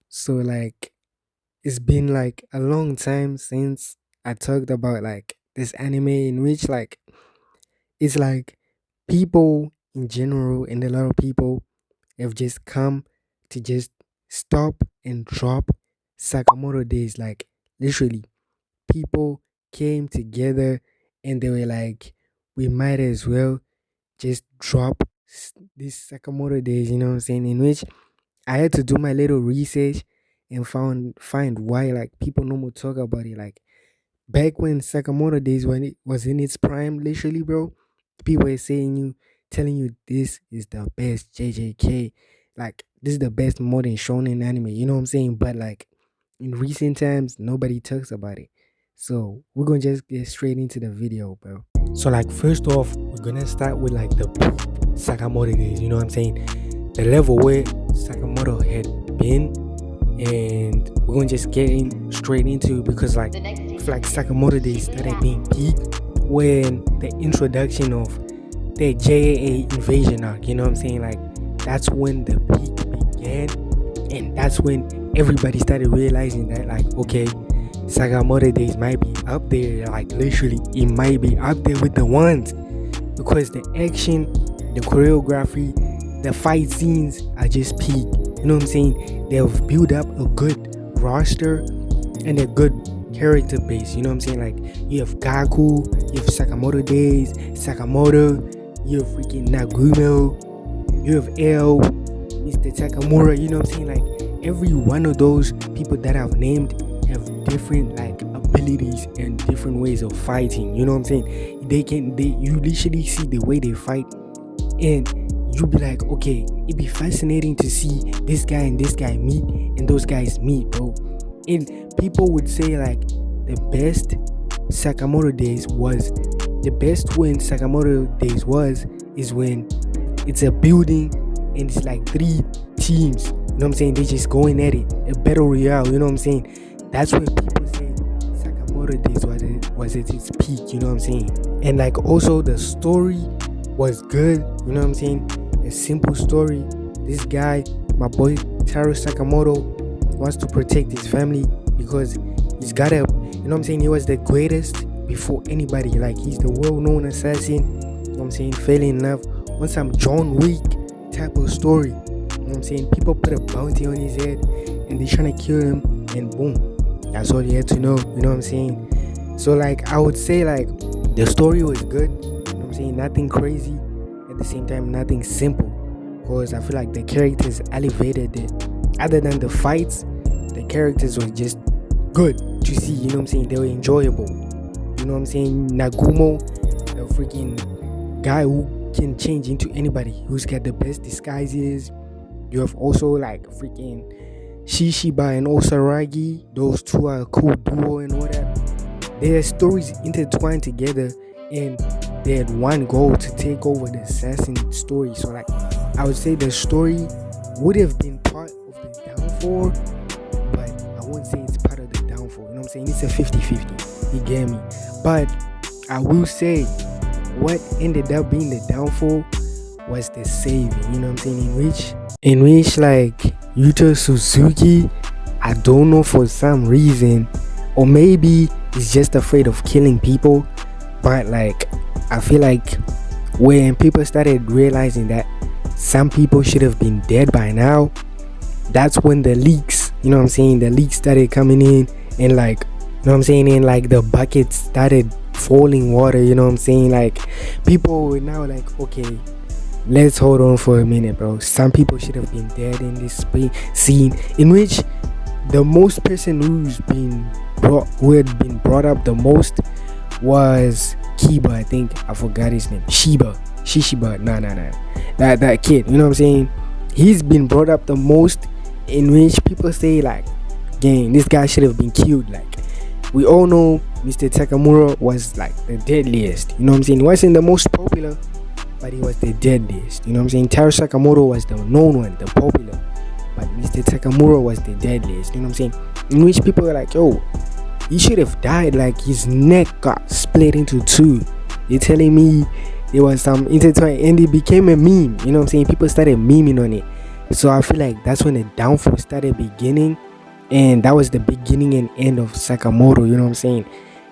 So like it's been like a long time since I talked about like this anime in which like it's like people in general and a lot of people have just come to just stop and drop Sakamoto days. Like literally, people came together and they were like, we might as well just drop this Sakamoto days, you know what I'm saying? In which I had to do my little research and find why like people no more talk about it. Like back when Sakamoto days when it was in its prime, literally, bro, people were telling you this is the best JJK, like this is the best modern shonen anime. You know what I'm saying? But like in recent times, nobody talks about it. So we're gonna just get straight into the video, bro. So like first off, we're gonna start with like the Sakamoto days. You know what I'm saying? The level where Sakamoto had been, and we're gonna just get in straight into it because like I feel like Sakamoto days started being peak when the introduction of the JAA invasion arc. You know what I'm saying? Like that's when the peak began, and that's when everybody started realizing that like okay, Sakamoto days might be up there. Like literally, it might be up there with the ones because the action, the choreography, the fight scenes are just peak. You know what I'm saying? They've built up a good roster and a good character base. You know what I'm saying? Like you have Gaku, you have Sakamoto Days, Sakamoto, you have freaking Nagumo, you have L, Mr. Takamura. You know what I'm saying? Like every one of those people that I've named have different like abilities and different ways of fighting. You know what I'm saying? You literally see the way they fight, and you be like, okay, it'd be fascinating to see this guy and this guy meet and those guys meet, bro. And people would say like the best Sakamoto days was the best when Sakamoto days was is when it's a building and it's like three teams. You know what I'm saying? They just going at it, a battle royale. You know what I'm saying? That's when people say Sakamoto days was at its peak. You know what I'm saying? And like also the story was good. You know what I'm saying? A simple story. This guy, my boy Taro Sakamoto, wants to protect his family because he's got a, you know what I'm saying? He was the greatest before anybody. Like he's the well-known assassin. You know what I'm saying? Fell in love on some John Wick type of story. You know what I'm saying? People put a bounty on his head and they trying to kill him, and boom, that's all you had to know. You know what I'm saying? So like I would say like the story was good. You know what I'm saying? Nothing crazy. At the same time, nothing simple. Because I feel like the characters elevated it. Other than the fights, the characters were just good to see. You know what I'm saying? They were enjoyable. You know what I'm saying? Nagumo, the freaking guy who can change into anybody, who's got the best disguises. You have also like freaking Shishiba and Osaragi. Those two are a cool duo and all that. Their stories intertwined together, and they had one goal to take over the assassin story. So like I would say the story would have been part of the downfall, but I wouldn't say it's part of the downfall. You know what I'm saying? It's a 50-50. You get me? But I will say what ended up being the downfall was the saving. You know what I'm saying? In which like Yuto Suzuki, I don't know, for some reason, or maybe he's just afraid of killing people, but like I feel like when people started realizing that some people should have been dead by now, that's when the leaks, you know what I'm saying, the leaks started coming in, and like, you know what I'm saying, and like the buckets started falling water. You know what I'm saying? Like people were now like, okay, let's hold on for a minute, bro. Some people should have been dead in this scene, in which the most person who had been brought up the most was Kiba. I think I forgot his name. Shishiba. Nah. That kid. You know what I'm saying? He's been brought up the most, in which people say like, gang, this guy should have been killed. Like we all know Mr. Takamura was like the deadliest. You know what I'm saying? He wasn't the most popular, but he was the deadliest. You know what I'm saying? Taro Sakamoto was the known one, the popular, but Mr. Takamura was the deadliest. You know what I'm saying? In which people are like, yo, he should have died. Like his neck got split into two. You're telling me there was some intertwine, and it became a meme. You know what I'm saying? People started memeing on it. So I feel like that's when the downfall started beginning, and that was the beginning and end of Sakamoto. You know what I'm saying?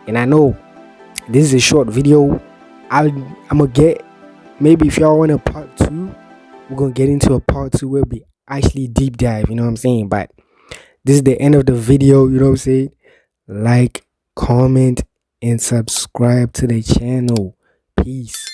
And I know this is a short video. I'm gonna get, maybe if y'all want a part two, we're gonna get into a part two where we actually deep dive. You know what I'm saying? But this is the end of the video. You know what I'm saying? Like, comment, and subscribe to the channel. Peace.